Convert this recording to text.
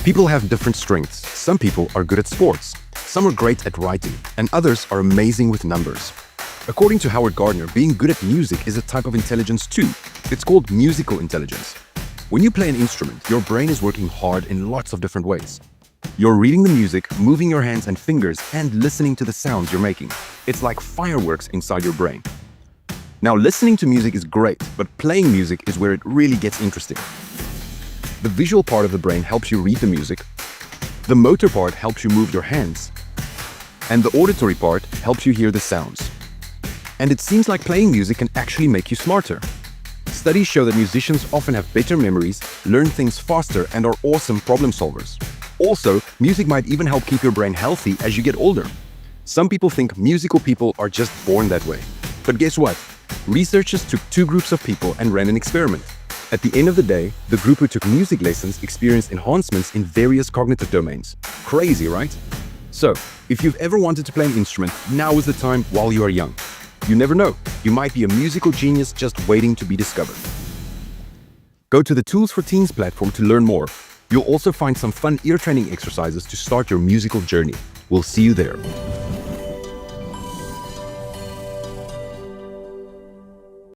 People have different strengths. Some people are good at sports, some are great at writing, and others are amazing with numbers. According to Howard Gardner, being good at music is a type of intelligence too. It's called musical intelligence. When you play an instrument, your brain is working hard in lots of different ways. You're reading the music, moving your hands and fingers, and listening to the sounds you're making. It's like fireworks inside your brain. Now, listening to music is great, but playing music is where it really gets interesting. The visual part of the brain helps you read the music, the motor part helps you move your hands, and the auditory part helps you hear the sounds. And it seems like playing music can actually make you smarter. Studies show that musicians often have better memories, learn things faster, and are awesome problem solvers. Also, music might even help keep your brain healthy as you get older. Some people think musical people are just born that way. But guess what? Researchers took two groups of people and ran an experiment. At the end of the day, the group who took music lessons experienced enhancements in various cognitive domains. Crazy, right? So, if you've ever wanted to play an instrument, now is the time while you are young. You never know, you might be a musical genius just waiting to be discovered. Go to the Tools for Teens platform to learn more. You'll also find some fun ear training exercises to start your musical journey. We'll see you there.